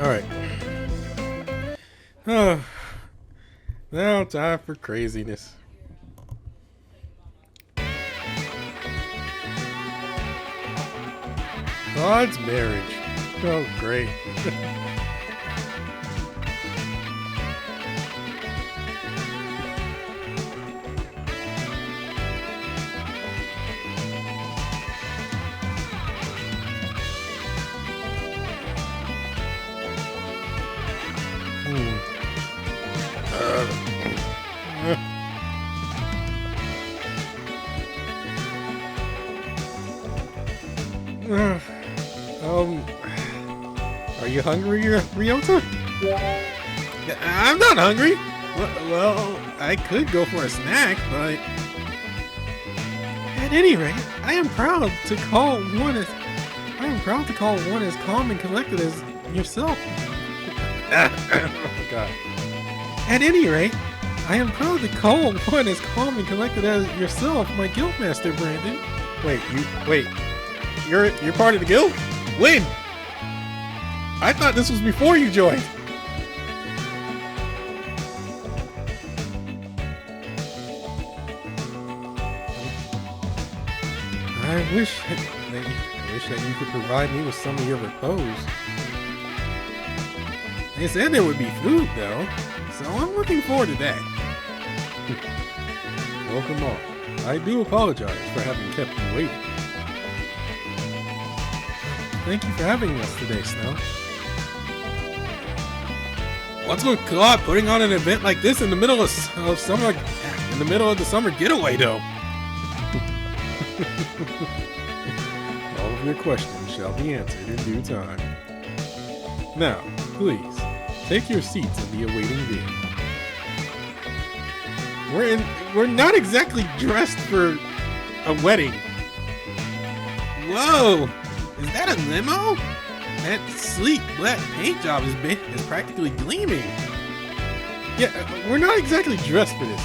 Alright. Oh, now time for craziness. Claude's marriage. Oh, great. Are you hungry, Ryota? I'm not hungry. Well, I could go for a snack, but at any rate, I am proud to call one as calm and collected as yourself. Oh God. At any rate, I am proud to call one as calm and collected as yourself, my guildmaster, Brandon. Wait. You're part of the guild? When? I thought this was before you joined. I wish that you could provide me with some of your repose. They said there would be food, though, so I'm looking forward to that. Welcome on. I do apologize for having kept you waiting. Thank you for having us today, Snow. What's with Claude putting on an event like this in the middle of summer, in the middle of the summer getaway, though? All of your questions shall be answered in due time. Now, please, take your seats in the awaiting vehicle. We're not exactly dressed for a wedding. Whoa! Is that a limo? That sleek black paint job is practically gleaming. Yeah, we're not exactly dressed for this.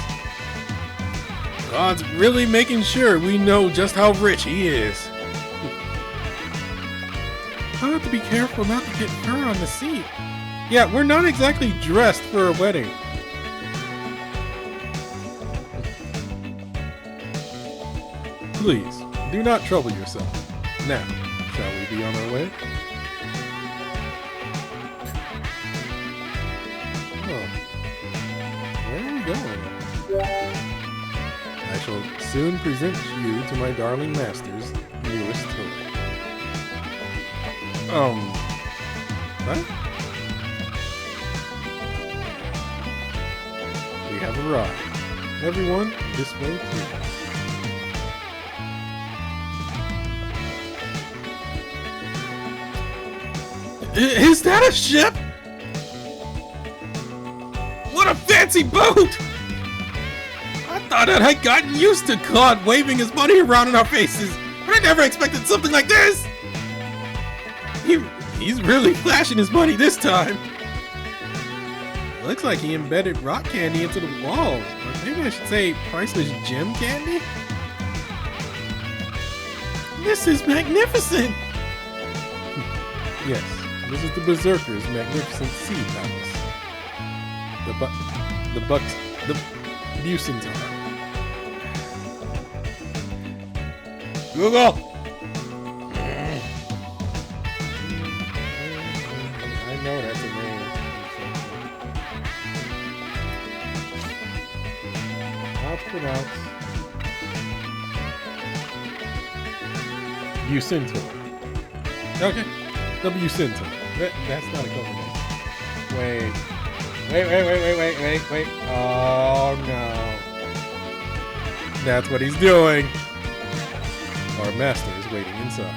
God's really making sure we know just how rich he is. I'll have to be careful not to get fur on the seat. Yeah, we're not exactly dressed for a wedding. Please, do not trouble yourself. Now, shall we be on our way? Oh. Where are we going? I shall soon present you to my darling master's newest toy. What? We have arrived. Everyone, this way please. Is that a ship? What a fancy boat! I thought that I'd gotten used to Claude waving his money around in our faces, but I never expected something like this! He's really flashing his money this time. Looks like he embedded rock candy into the walls, or maybe I should say priceless gem candy? This is magnificent! Yes. This is the Berserker's magnificent sea palace. The Bucentaur. Google! I know that's a name. How to pronounce Bucentaur. Okay. The Bucentaur. That's not a cover name. Wait. Oh no. That's what he's doing. Our master is waiting inside.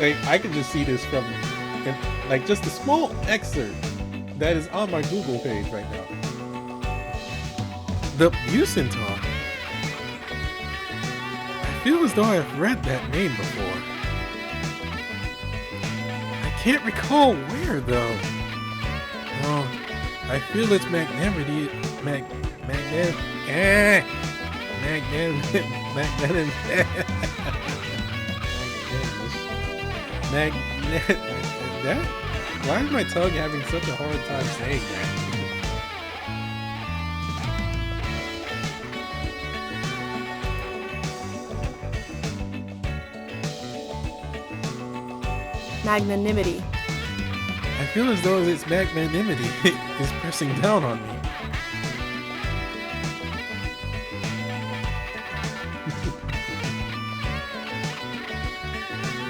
Wait, I can just see this from like just a small excerpt that is on my Google page right now. The Bucentaur. I feel as though I've read that name before. Can't recall where though. Oh, I feel its magnanimity. Why is my tongue having such a hard time saying that? Magnanimity. I feel as though its magnanimity is pressing down on me.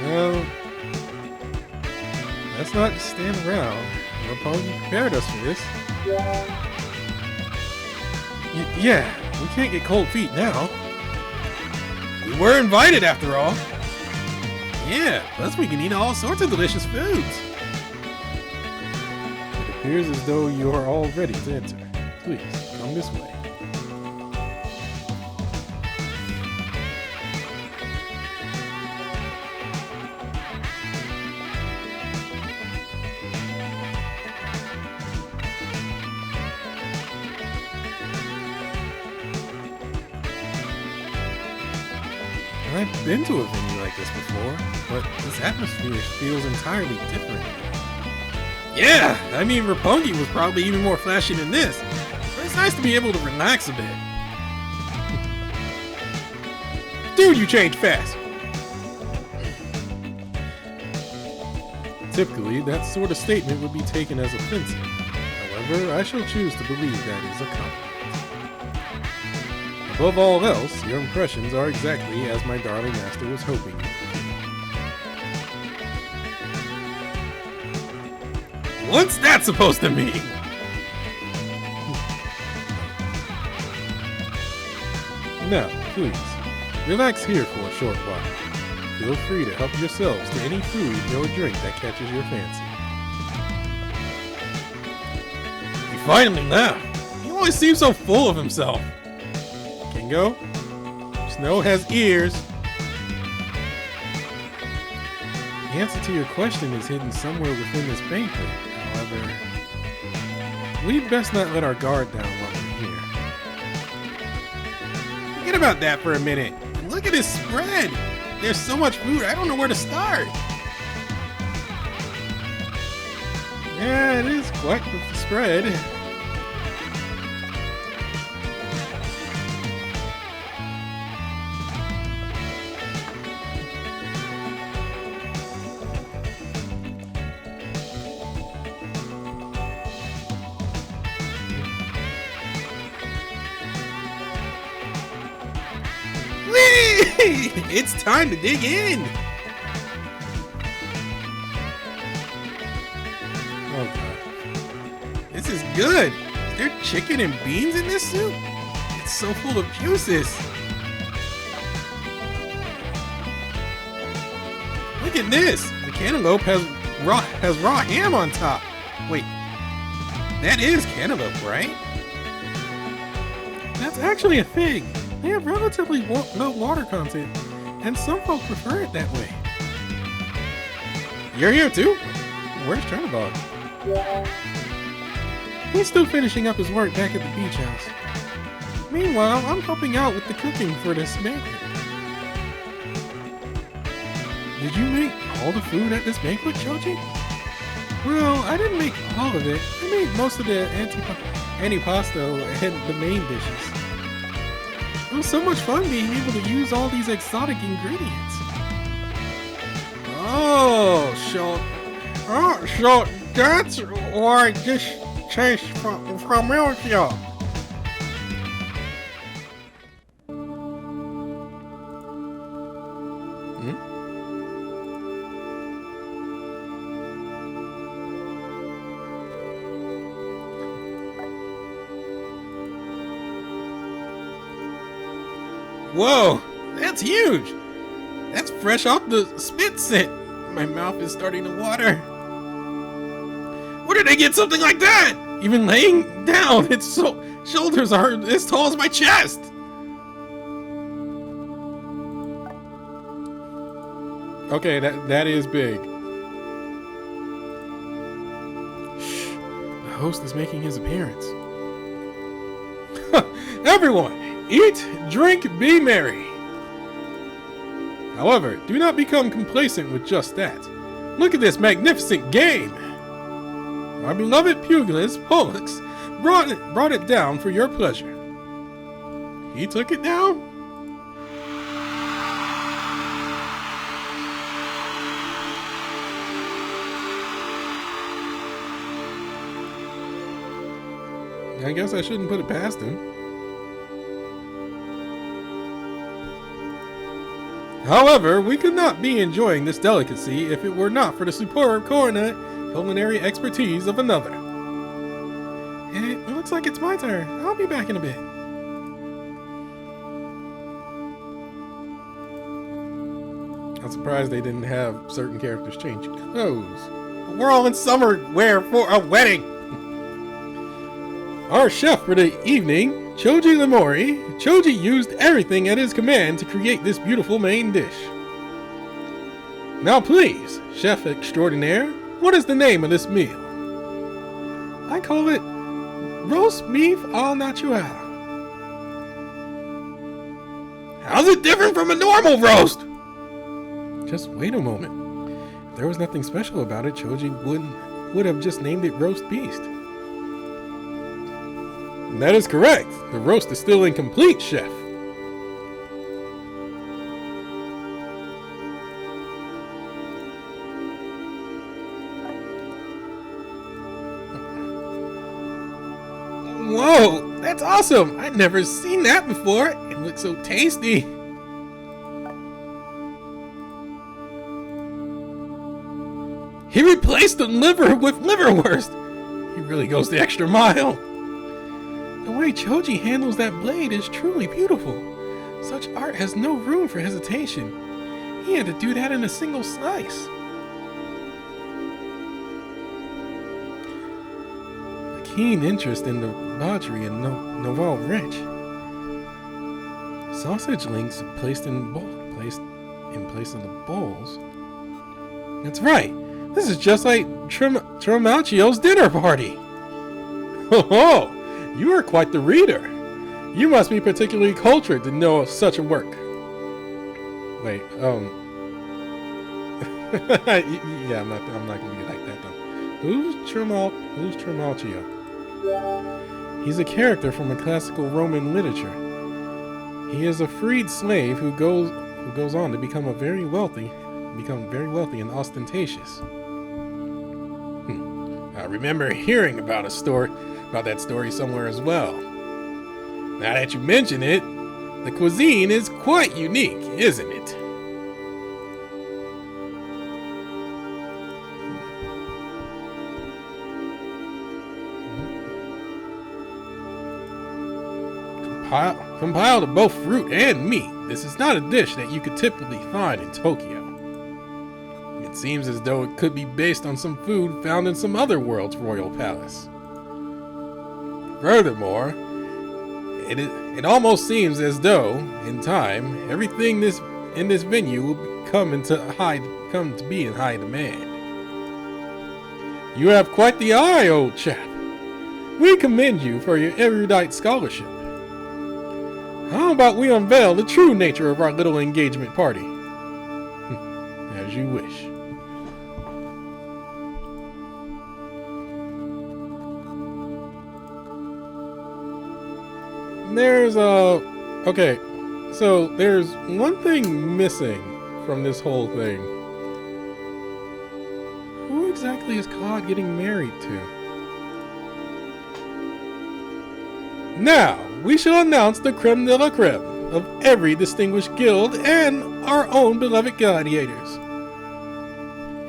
Well, let's not just stand around. Roppongi prepared us for this. Yeah, we can't get cold feet now. We were invited after all. Yeah, plus we can eat all sorts of delicious foods. It appears as though you are all ready to enter. Please, come this way. I've been to a venue like this before, but this atmosphere feels entirely different. Yeah, I mean Roppongi was probably even more flashy than this, but it's nice to be able to relax a bit. Dude, you changed fast! Typically, that sort of statement would be taken as offensive. However, I shall choose to believe that is a compliment. Above all else, your impressions are exactly as my darling master was hoping. What's that supposed to mean? Now, please, relax here for a short while. Feel free to help yourselves to any food or drink that catches your fancy. He finally laughed. He always seems so full of himself. Go. Snow has ears. The answer to your question is hidden somewhere within this banquet. However, we'd best not let our guard down while we're here. Forget about that for a minute. Look at this spread. There's so much food, I don't know where to start. Yeah, it is quite the spread. It's time to dig in! Oh god. This is good! Is there chicken and beans in this soup? It's so full of juices! Look at this! The cantaloupe has raw ham on top! Wait, that is cantaloupe, right? That's actually a fig! They have relatively low water content, and some folk prefer it that way. You're here too? Where's Chernabog? He's still finishing up his work back at the beach house. Meanwhile, I'm helping out with the cooking for this banquet. Did you make all the food at this banquet, Choji? Well, I didn't make all of it. I made most of the antipasto and the main dishes. It was so much fun being able to use all these exotic ingredients. Oh, so that's why this tastes familiar. Whoa, that's huge! That's fresh off the spit scent. My mouth is starting to water. Where did they get something like that? Even laying down, its shoulders are as tall as my chest. Okay, that is big. Shh, the host is making his appearance. Everyone! Eat, drink, be merry. However, do not become complacent with just that. Look at this magnificent game. our beloved pugilist Pollux brought it down for your pleasure. He took it down? I guess I shouldn't put it past him. However, we could not be enjoying this delicacy if it were not for the superb culinary expertise of another. It looks like it's my turn. I'll be back in a bit. I'm surprised they didn't have certain characters change clothes. But we're all in summer wear for a wedding. Our chef for the evening, Choji Lemori. Choji used everything at his command to create this beautiful main dish. Now please, chef extraordinaire, what is the name of this meal? I call it roast beef au naturel. How's it different from a normal roast? Just wait a moment. If there was nothing special about it, Choji would have just named it roast beast. That is correct. The roast is still incomplete, chef. Whoa, that's awesome. I'd never seen that before. It looks so tasty. He replaced the liver with liverwurst. He really goes the extra mile. The way Choji handles that blade is truly beautiful. Such art has no room for hesitation. He had to do that in a single slice. A keen interest in the debauchery and novel rich. Sausage links placed in place of the bowls. That's right. This is just like Tramacchio's dinner party. Ho ho! You are quite the reader. You must be particularly cultured to know of such a work. Wait, yeah, I'm not gonna be like that though. Who's Tramacchio? He's a character from a classical Roman literature. He is a freed slave who goes on to become very wealthy and ostentatious. I remember hearing about that story somewhere as well. Now that you mention it, the cuisine is quite unique, isn't it? Compiled of both fruit and meat, this is not a dish that you could typically find in Tokyo. It seems as though it could be based on some food found in some other world's royal palace. Furthermore, it almost seems as though, in time, everything in this venue will come to be in high demand. You have quite the eye, old chap. We commend you for your erudite scholarship. How about we unveil the true nature of our little engagement party? As you wish. Okay, so there's one thing missing from this whole thing. Who exactly is Claude getting married to? Now, we shall announce the creme de la creme of every distinguished guild and our own beloved gladiators.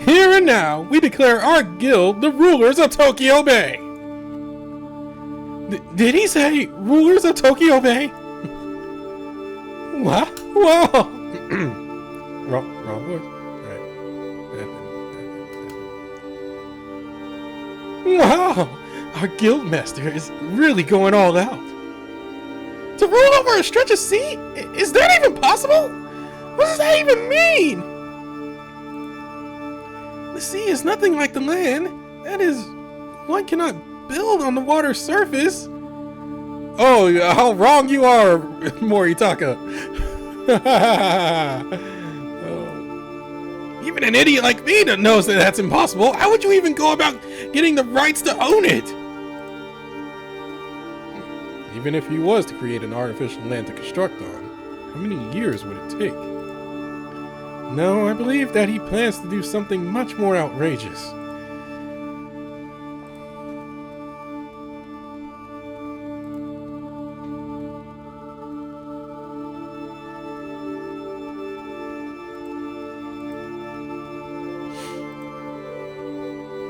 Here and now, we declare our guild the rulers of Tokyo Bay. Did he say rulers of Tokyo Bay? What? Whoa! wrong voice. Right. Wow! Our guildmaster is really going all out. To rule over a stretch of sea? Is that even possible? What does that even mean? The sea is nothing like the land. That is, one cannot build on the water's surface. Oh, how wrong you are, Even an idiot like me knows that that's impossible. How would you even go about getting the rights to own it? Even if he was to create an artificial land to construct on, how many years would it take? No, I believe that he plans to do something much more outrageous.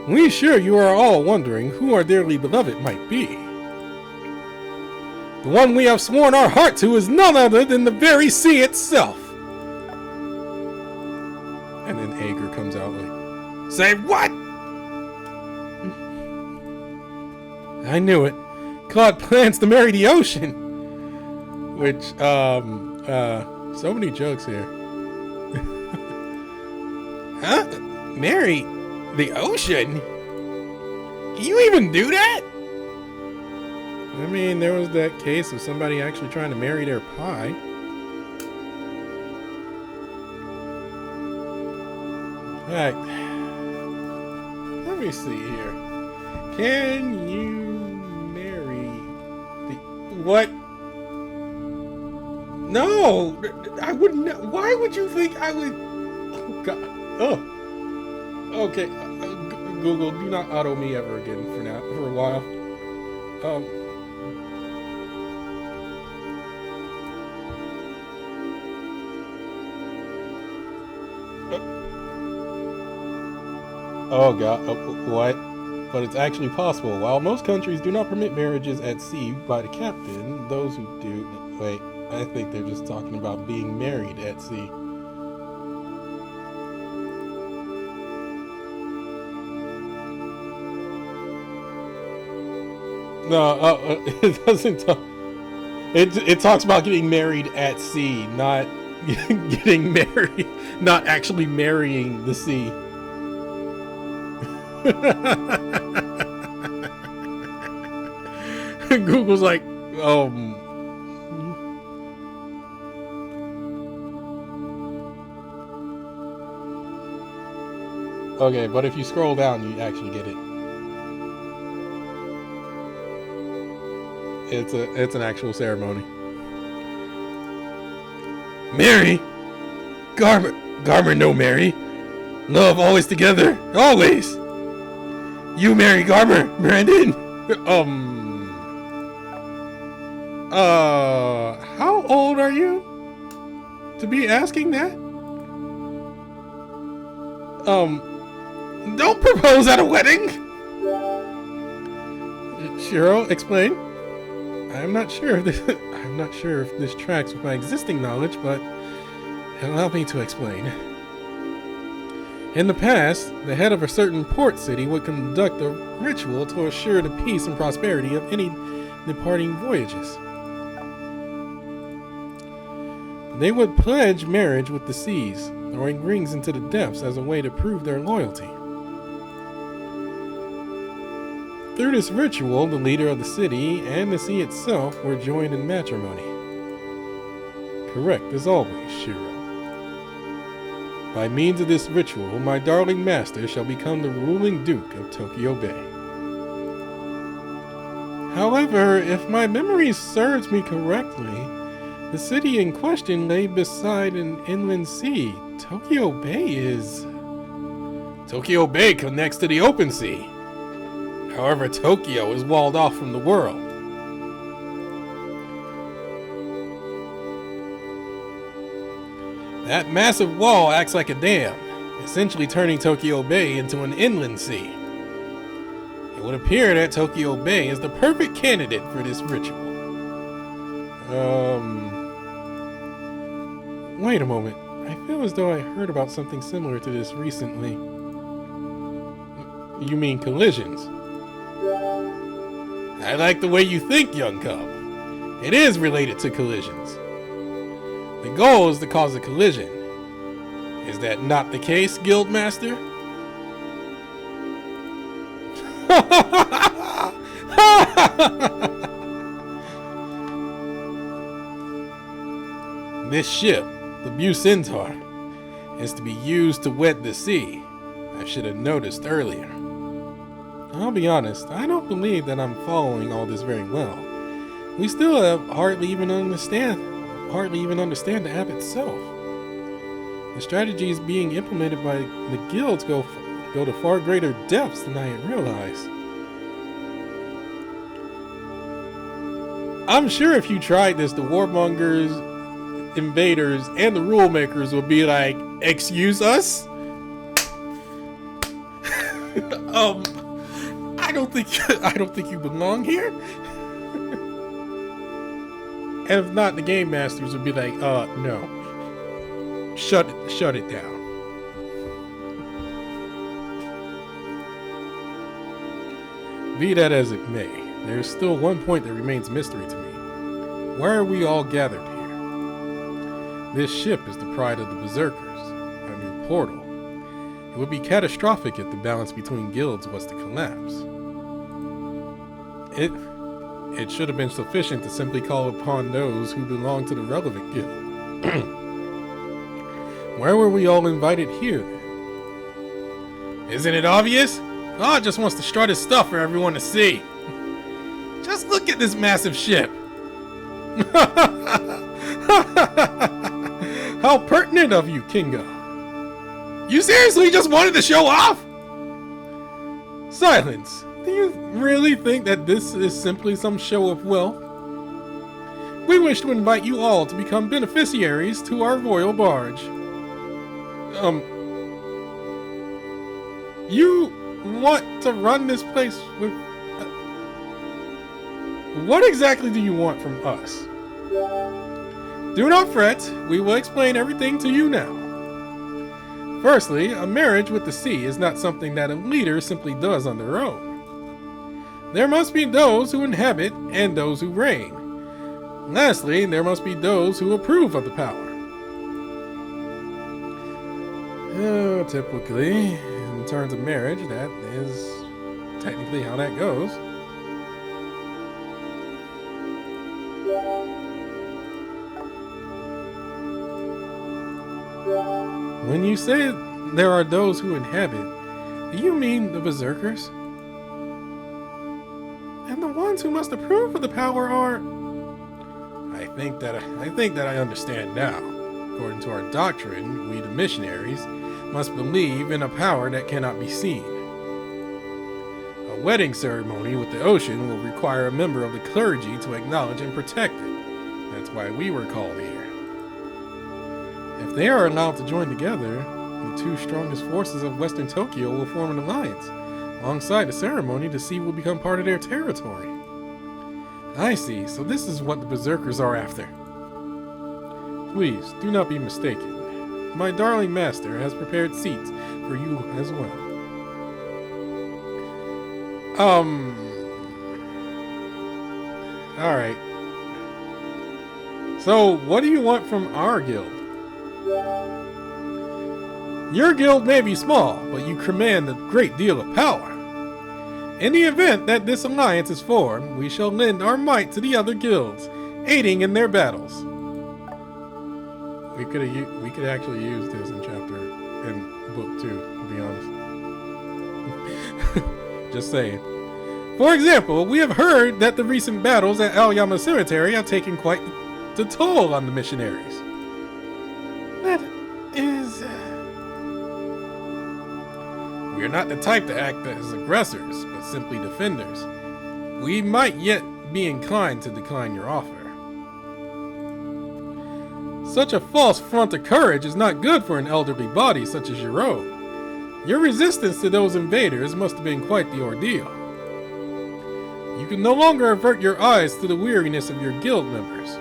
We sure you are all wondering who our dearly beloved might be. The one we have sworn our heart to is none other than the very sea itself. And then Ager comes out like, say what? I knew it. Claude plans to marry the ocean. Which, so many jokes here. Huh? Marry the ocean? Can you even do that? I mean, there was that case of somebody actually trying to marry their pie. Alright. Let me see here. Can you marry the... What? No! I wouldn't... Why would you think I would... Oh, God. Oh. Okay. Google, do not auto me ever again for now, for a while. Oh God, what? But it's actually possible. While most countries do not permit marriages at sea by the captain, those who do... Wait, I think they're just talking about being married at sea. No, it doesn't talk... It talks about getting married at sea, not getting married, not actually marrying the sea. Google's like, okay, but if you scroll down, you actually get it. It's an actual ceremony. Mary, Garmer, no Mary. Love always together, always. You marry Garmer, Brandon. How old are you to be asking that? Don't propose at a wedding. Shiro, explain. I'm not sure if this tracks with my existing knowledge, but allow me to explain. In the past, the head of a certain port city would conduct a ritual to assure the peace and prosperity of any departing voyages. They would pledge marriage with the seas, throwing rings into the depths as a way to prove their loyalty. Through this ritual, the leader of the city and the sea itself were joined in matrimony. Correct as always, Shiro. By means of this ritual, my darling master shall become the ruling Duke of Tokyo Bay. However, if my memory serves me correctly, the city in question lay beside an inland sea. Tokyo Bay connects to the open sea. However, Tokyo is walled off from the world. That massive wall acts like a dam, essentially turning Tokyo Bay into an inland sea. It would appear that Tokyo Bay is the perfect candidate for this ritual. Wait a moment. I feel as though I heard about something similar to this recently. You mean collisions? I like the way you think, young cub. It is related to collisions. The goal is to cause a collision. Is that not the case, Guildmaster? This ship, the Bucentaur, is to be used to wet the sea. I should have noticed earlier. I'll be honest, I don't believe that I'm following all this very well. We still hardly even understand the app itself. The strategies being implemented by the guilds go to far greater depths than I had realized. I'm sure if you tried this, the warmongers, invaders, and the rule makers would be like, "Excuse us? I don't think you belong here." And if not, the game masters would be like, no. Shut it down." Be that as it may, there is still one point that remains mystery to me. Why are we all gathered here? This ship is the pride of the Berserkers, a new portal. It would be catastrophic if the balance between guilds was to collapse. It should have been sufficient to simply call upon those who belong to the relevant guild. Why were we all invited here then? Isn't it obvious? Claude just wants to strut his stuff for everyone to see. Just look at this massive ship. How pertinent of you, Kingo. You seriously just wanted to show off? Silence. Do you really think that this is simply some show of wealth? We wish to invite you all to become beneficiaries to our royal barge. You want to run this place with... What exactly do you want from us? Do not fret, we will explain everything to you now. Firstly, a marriage with the sea is not something that a leader simply does on their own. There must be those who inhabit and those who reign. Lastly, there must be those who approve of the power. Typically, in terms of marriage, that is technically how that goes. When you say there are those who inhabit, do you mean the Berserkers? And the ones who must approve of the power are... I think that I understand now. According to our doctrine, we the missionaries must believe in a power that cannot be seen. A wedding ceremony with the ocean will require a member of the clergy to acknowledge and protect it. That's why we were called here. If they are allowed to join together, the two strongest forces of Western Tokyo will form an alliance. Alongside the ceremony, the sea will become part of their territory. I see, so this is what the Berserkers are after. Please, do not be mistaken. My darling master has prepared seats for you as well. Alright. So, what do you want from our guild? Your guild may be small, but you command a great deal of power. In the event that this alliance is formed, we shall lend our might to the other guilds, aiding in their battles. We could actually use this in book 2, to be honest. Just saying. For example, we have heard that the recent battles at Aoyama Cemetery have taken quite the toll on the missionaries. That is... We are not the type to act as aggressors, but simply defenders. We might yet be inclined to decline your offer. Such a false front of courage is not good for an elderly body such as your own. Your resistance to those invaders must have been quite the ordeal. You can no longer avert your eyes to the weariness of your guild members.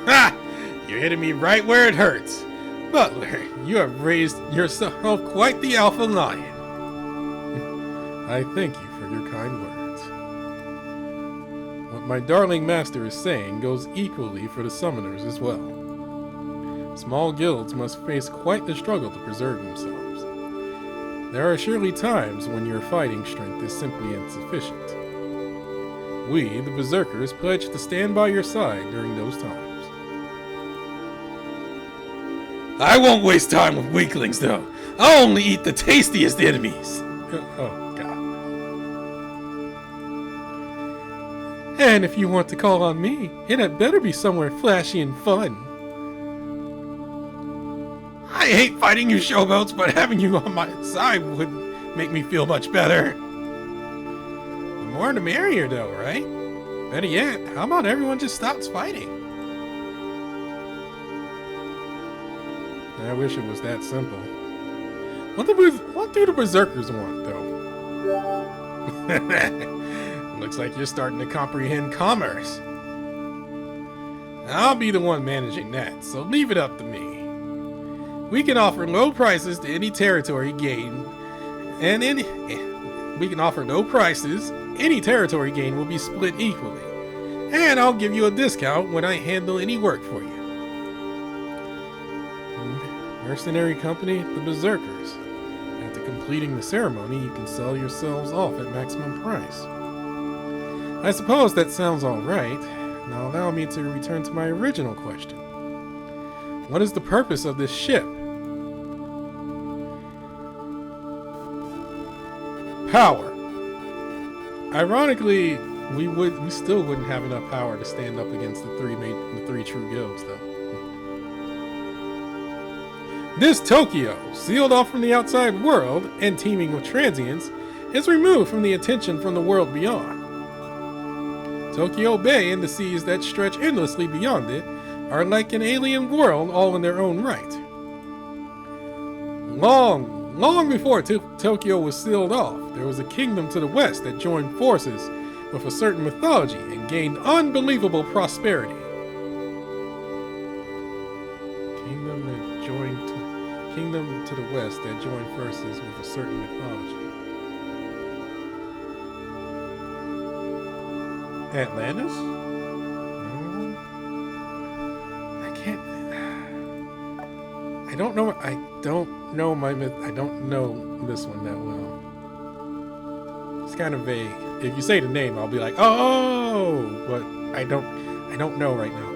Ha! You're hitting me right where it hurts. Butler, you have raised yourself quite the alpha lion. I thank you for your kind words. What my darling master is saying goes equally for the summoners as well. Small guilds must face quite the struggle to preserve themselves. There are surely times when your fighting strength is simply insufficient. We, the Berserkers, pledge to stand by your side during those times. I won't waste time with weaklings, though. I'll only eat the tastiest enemies. Oh, God. And if you want to call on me, it had better be somewhere flashy and fun. I hate fighting you showboats, but having you on my side would make me feel much better. The more the merrier, though, right? Better yet, how about everyone just stops fighting? I wish it was that simple. What do the berserkers want, though? Looks like you're starting to comprehend commerce. I'll be the one managing that, so leave it up to me. We can offer low prices to any territory gained, and any territory gained will be split equally. And I'll give you a discount when I handle any work for you. Mercenary company, the Berserkers. After completing the ceremony, you can sell yourselves off at maximum price. I suppose that sounds alright. Now allow me to return to my original question. What is the purpose of this ship? Power. Ironically, we still wouldn't have enough power to stand up against the three true guilds, though. This Tokyo, sealed off from the outside world and teeming with transients, is removed from the attention from the world beyond. Tokyo Bay and the seas that stretch endlessly beyond it are like an alien world all in their own right. Long before Tokyo was sealed off, there was a kingdom to the west that joined forces with a certain mythology and gained unbelievable prosperity. Kingdom to the west that joined forces with a certain mythology. Atlantis? No. I can't. I don't know. I don't know this one that well. It's kind of vague. If you say the name, I'll be like, oh, but I don't know right now.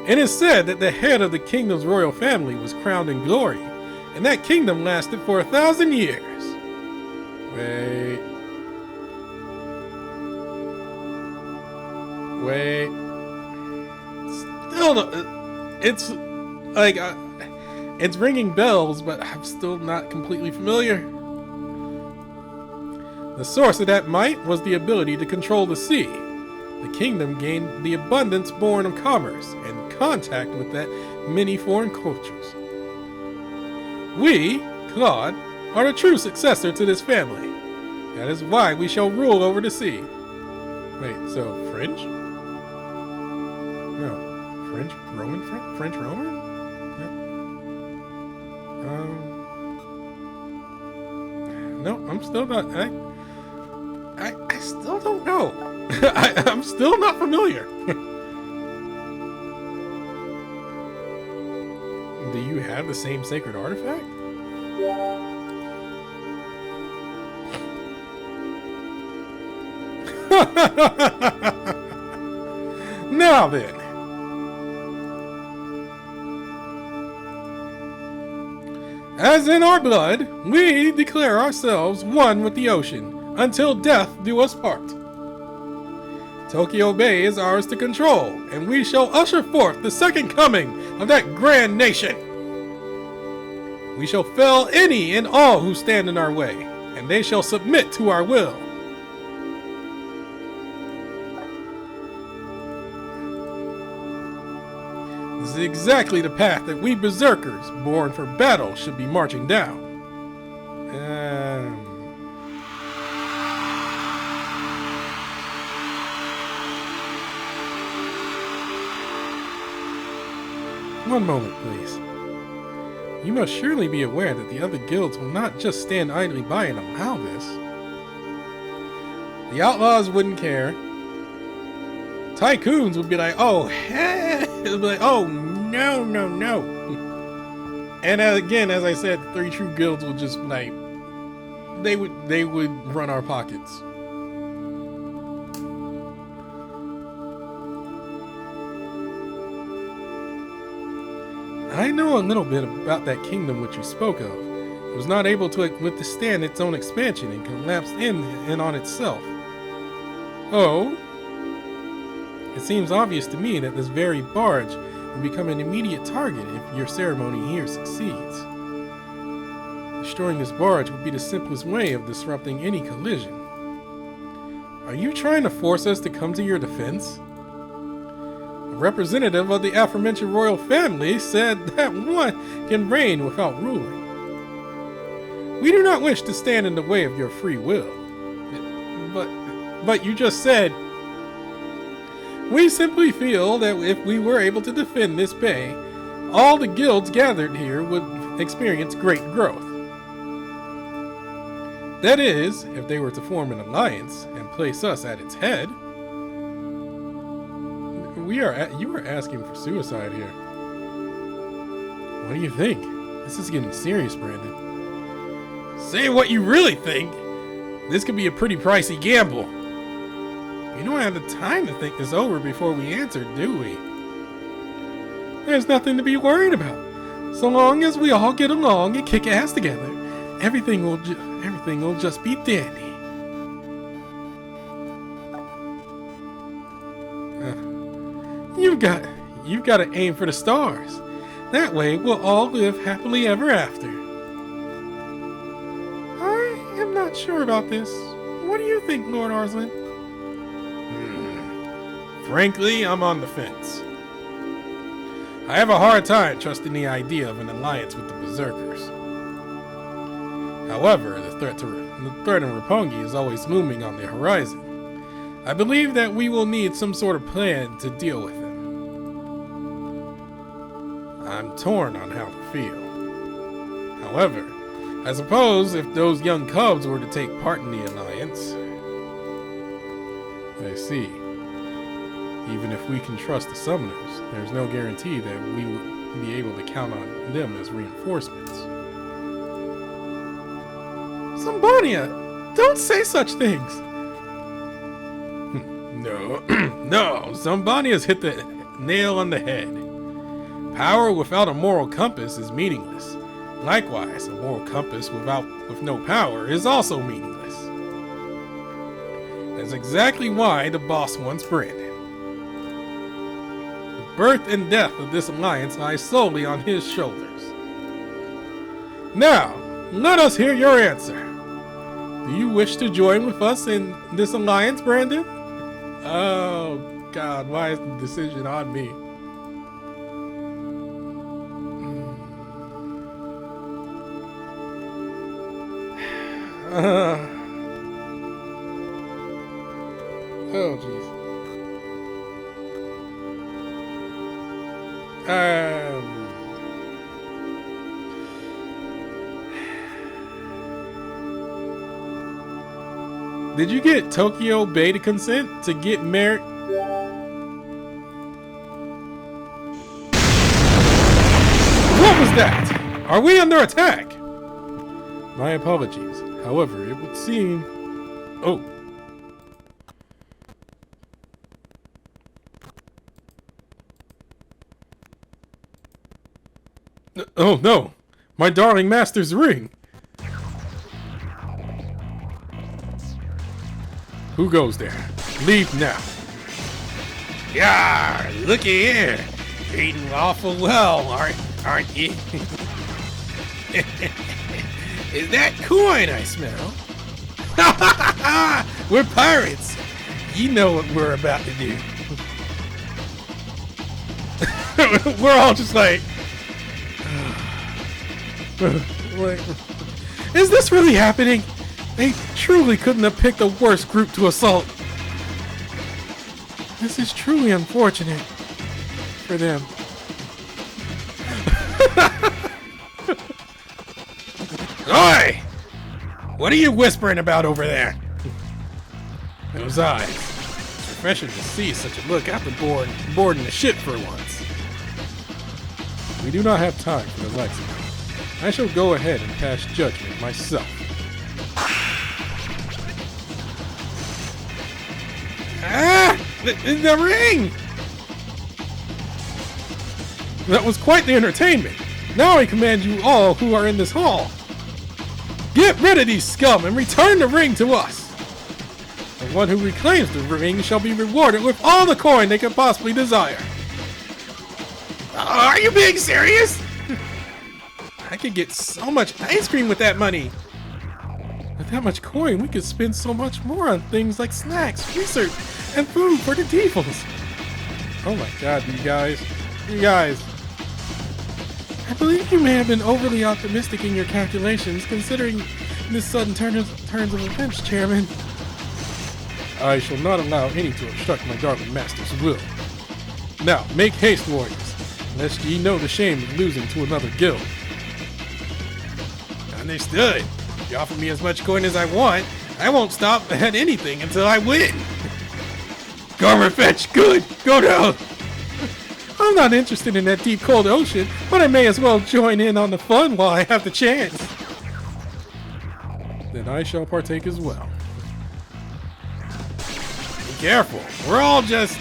It is said that the head of the kingdom's royal family was crowned in glory, and that kingdom lasted for 1,000 years. Wait. Still, it's like it's ringing bells, but I'm still not completely familiar. The source of that might was the ability to control the sea. The kingdom gained the abundance born of commerce and contact with that many foreign cultures. We, Claude, are the true successor to this family. That is why we shall rule over the sea. Wait, so French? No, French Roman? French Roman? No, I'm still not. I still don't know. I'm still not familiar. Do you have the same sacred artifact? Now then. As in our blood, we declare ourselves one with the ocean, until death do us part. Tokyo Bay is ours to control, and we shall usher forth the second coming of that grand nation. We shall fell any and all who stand in our way, and they shall submit to our will. This is exactly the path that we berserkers, born for battle, should be marching down. One moment, please. You must surely be aware that the other guilds will not just stand idly by and allow this. The outlaws wouldn't care. Tycoons would be like, oh, it'll be like, oh, no. And again, as I said, the three true guilds will just like, they would run our pockets. I know a little bit about that kingdom which you spoke of. It was not able to withstand its own expansion and collapsed in and on itself. Oh? It seems obvious to me that this very barge will become an immediate target if your ceremony here succeeds. Destroying this barge would be the simplest way of disrupting any collision. Are you trying to force us to come to your defense? A representative of the aforementioned royal family said that one can reign without ruling. We do not wish to stand in the way of your free will. But you just said, we simply feel that if we were able to defend this bay, all the guilds gathered here would experience great growth. That is, if they were to form an alliance and place us at its head. You are asking for suicide here. What do you think? This is getting serious, Brandon. Say what you really think. This could be a pretty pricey gamble. We don't have the time to think this over before we answer, do we? There's nothing to be worried about. So long as we all get along and kick ass together, everything will just be dandy. You've got to aim for the stars. That way, we'll all live happily ever after. I am not sure about this. What do you think, Lord Arslan? Frankly, I'm on the fence. I have a hard time trusting the idea of an alliance with the Berserkers. However, the threat in Roppongi is always looming on the horizon. I believe that we will need some sort of plan to deal with them. I'm torn on how to feel. However, I suppose if those young cubs were to take part in the alliance... I see. Even if we can trust the summoners, there's no guarantee that we would be able to count on them as reinforcements. Zambonia, don't say such things! No, Zambonia's hit the nail on the head. Power without a moral compass is meaningless. Likewise, a moral compass with no power is also meaningless. That's exactly why the boss wants Brandon. The birth and death of this alliance lie solely on his shoulders. Now, let us hear your answer. Do you wish to join with us in this alliance, Brandon? Oh, God, why is the decision on me? Oh, jeez. Did you get Tokyo Bay to consent to get married? What was that? Are we under attack? My apologies. However, it would seem... Oh. Oh no! My darling master's ring! Who goes there? Leave now. Yeah, looky here. Eating awful well, aren't you? Is that coin I smell? We're pirates. You know what we're about to do. We're all just like... Is this really happening? They truly couldn't have picked a worse group to assault. This is truly unfortunate for them. Oi! What are you whispering about over there? Those eyes. It's refreshing to see such a look after boarding the ship for once. We do not have time for the likes of you. I shall go ahead and pass judgment myself. Ah! The ring! That was quite the entertainment. Now I command you all who are in this hall. Get rid of these scum and return the ring to us. The one who reclaims the ring shall be rewarded with all the coin they could possibly desire. Are you being serious? I could get so much ice cream with that money. With that much coin, we could spend so much more on things like snacks, research, and food for the devils. Oh my god, you guys. You guys. I believe you may have been overly optimistic in your calculations, considering this sudden turns of events, Chairman. I shall not allow any to obstruct my darling master's will. Now, make haste, warriors, lest ye know the shame of losing to another guild. Understood. If you offer me as much coin as I want, I won't stop at anything until I win. Garmer fetch, good. Go down. I'm not interested in that deep cold ocean, but I may as well join in on the fun while I have the chance. Then I shall partake as well. Be careful. We're all just...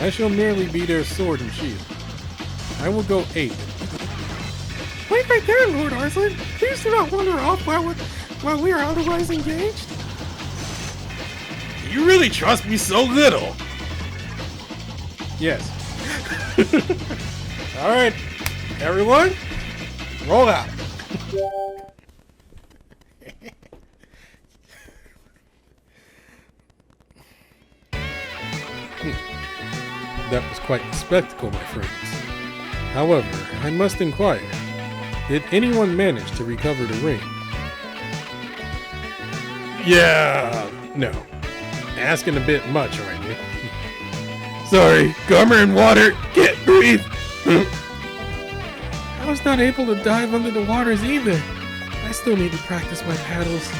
I shall merely be their sword and shield. I will go 8. Wait right there, Lord Arslan. Please do not wander off while we are otherwise engaged. You really trust me so little? Yes. Alright, everyone, roll out. That was quite the spectacle, my friends. However, I must inquire, did anyone manage to recover the ring? Yeah, no. Asking a bit much, aren't you? Sorry, Garmer and water, can't breathe. I was not able to dive under the waters either. I still need to practice my paddles.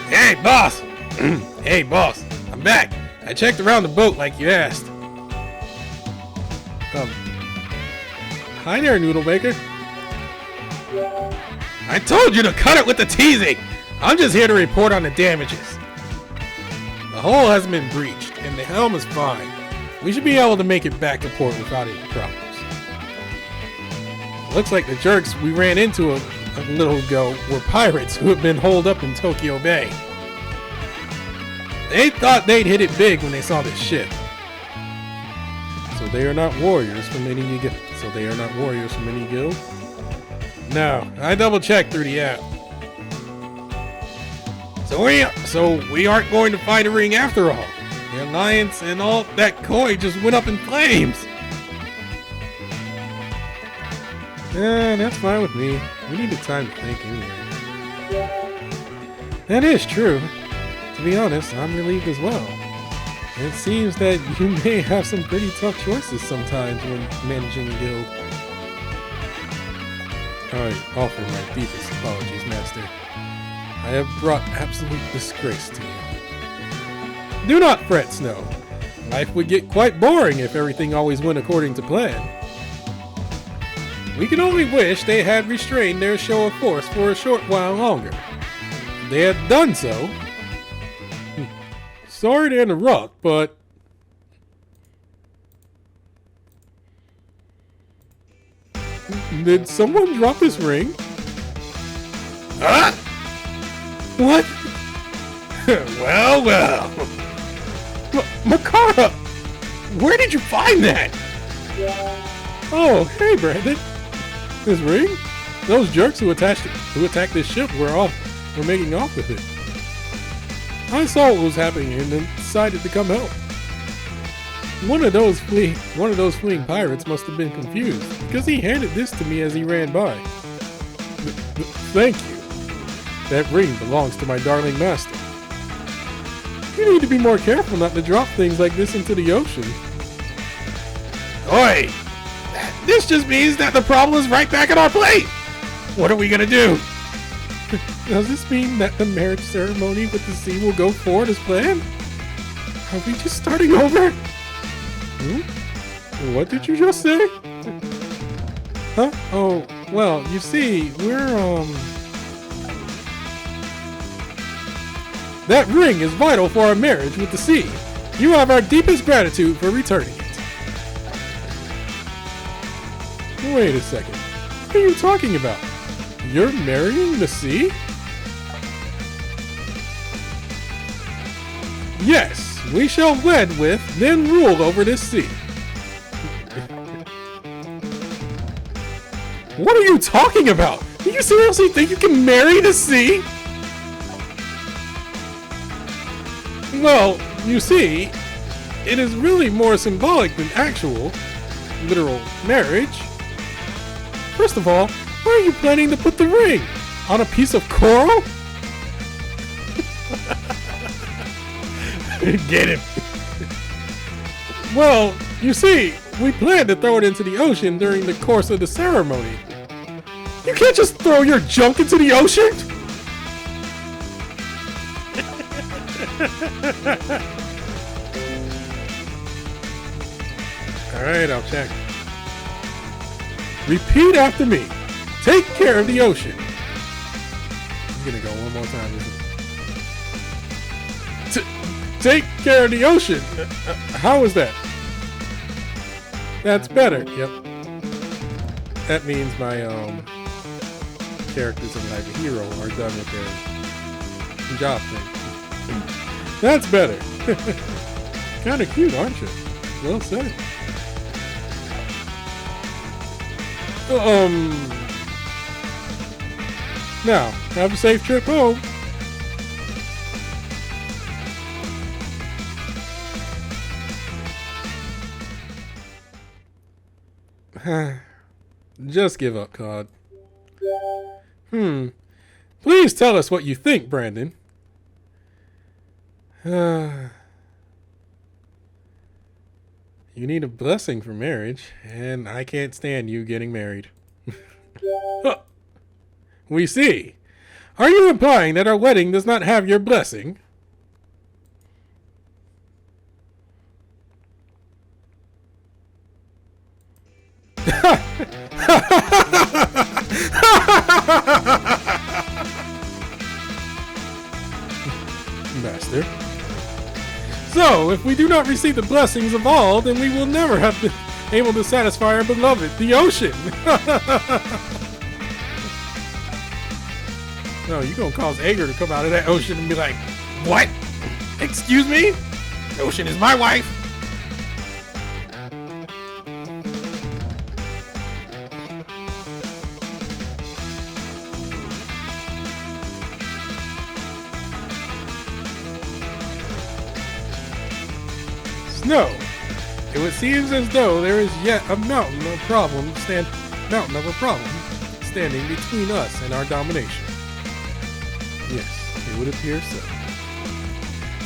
Hey, boss! Hey, boss, I'm back. I checked around the boat like you asked. Hi there, Noodle Maker. I told you to cut it with the teasing! I'm just here to report on the damages. The hull hasn't been breached, and the helm is fine. We should be able to make it back to port without any problems. Looks like the jerks we ran into a little ago were pirates who have been holed up in Tokyo Bay. They thought they'd hit it big when they saw this ship. So they are not warriors from any guild? No, I double-checked through the app. So we aren't going to find a ring after all. The alliance and all that coin just went up in flames. Yeah, that's fine with me. We need the time to think anyway. That is true. To be honest, I'm relieved as well. It seems that you may have some pretty tough choices sometimes when managing a guild. I offer my deepest apologies, Master. I have brought absolute disgrace to you. Do not fret, Snow. Life would get quite boring if everything always went according to plan. We can only wish they had restrained their show of force for a short while longer. If they had done so... Sorry to interrupt, but... Did someone drop this ring? Huh? What? well. Makara! Where did you find that? Oh, hey, Brandon. This ring? Those jerks who attacked this ship were making off with it. I saw what was happening and then decided to come help. One of those fleeing pirates must have been confused, because he handed this to me as he ran by. Thank you. That ring belongs to my darling master. You need to be more careful not to drop things like this into the ocean. Oi! This just means that the problem is right back at our plate! What are we gonna do? Does this mean that the marriage ceremony with the sea will go forward as planned? Are we just starting over? What did you just say? Huh? Oh, well, you see, we're, That ring is vital for our marriage with the sea. You have our deepest gratitude for returning it. Wait a second. What are you talking about? You're marrying the sea? Yes, we shall wed with, then rule over this sea. What are you talking about? Do you seriously think you can marry the sea? Well, you see, it is really more symbolic than actual, literal marriage. First of all, where are you planning to put the ring? On a piece of coral? Get him. Well, you see, we plan to throw it into the ocean during the course of the ceremony. You can't just throw your junk into the ocean! Alright, I'll check. Repeat after me. Take care of the ocean. I'm gonna go one more time, isn't it? Take care of the ocean. How is that? That's better. Yep. That means my characters in Life of Hero are done with their job thing. That's better. Kind of cute, aren't you? Well said. Now, have a safe trip home. Just give up, Claude. Please tell us what you think, Brandon. You need a blessing for marriage, and I can't stand you getting married. We see. Are you implying that our wedding does not have your blessing? Master. So, if we do not receive the blessings of all, then we will never have been able to satisfy our beloved, the ocean. No, you're gonna cause anger to come out of that ocean and be like, what? Excuse me? The ocean is my wife. No, it would seem as though there is yet a mountain of a problem standing between us and our domination. Yes, it would appear so.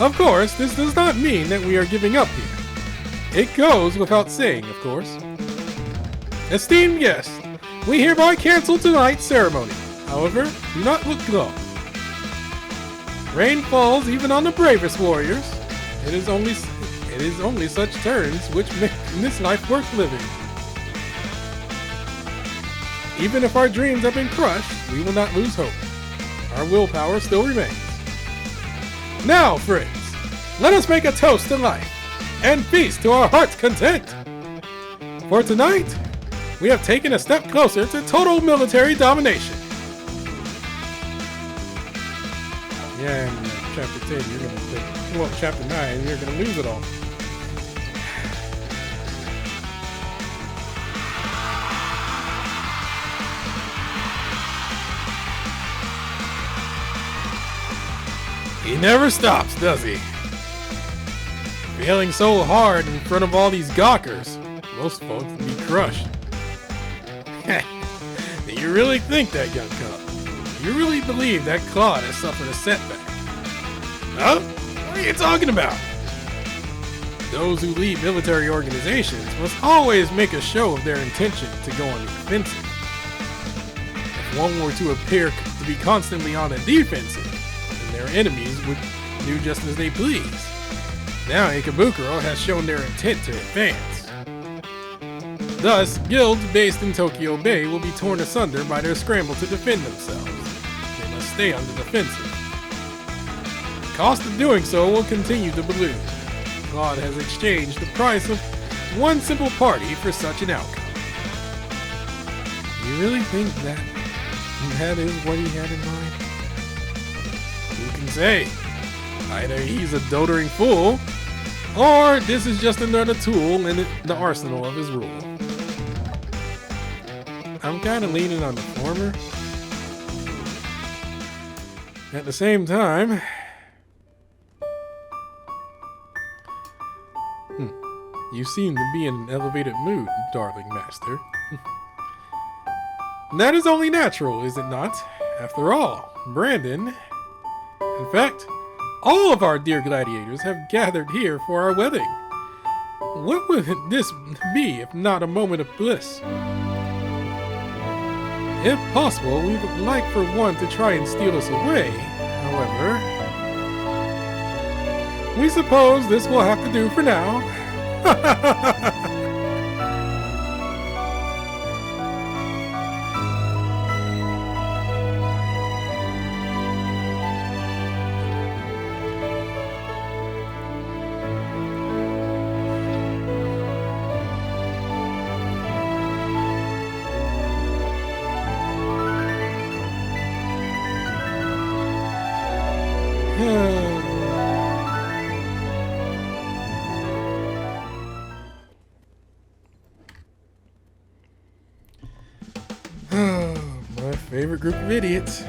Of course, this does not mean that we are giving up here. It goes without saying, of course. Esteemed guests, we hereby cancel tonight's ceremony. However, do not look low. Rain falls even on the bravest warriors. It is only such turns which make this life worth living. Even if our dreams have been crushed, we will not lose hope. Our willpower still remains. Now, friends, let us make a toast to life and feast to our heart's content. For tonight, we have taken a step closer to total military domination. Yeah, in chapter 10, you're gonna take, well, chapter 9, you're gonna lose it all. He never stops, does he? Failing so hard in front of all these gawkers, most folks would be crushed. Do you really think that, young cub? Do you really believe that Claude has suffered a setback? Huh? What are you talking about? Those who lead military organizations must always make a show of their intention to go on the offensive. If one were to appear to be constantly on the defensive, their enemies would do just as they please. Now Ikebukuro has shown their intent to advance. Thus, guilds based in Tokyo Bay will be torn asunder by their scramble to defend themselves. They must stay on the defensive. The cost of doing so will continue to balloon. Claude has exchanged the price of one simple party for such an outcome. You really think that is what he had in mind? Who can say? Either he's a doddering fool, or this is just another tool in the arsenal of his rule. I'm kind of leaning on the former. At the same time, you seem to be in an elevated mood, darling master. That is only natural, is it not? After all, Brandon... In fact, all of our dear gladiators have gathered here for our wedding. What would this be if not a moment of bliss? If possible, we would like for one to try and steal us away. However, we suppose this will have to do for now. My favorite group of idiots.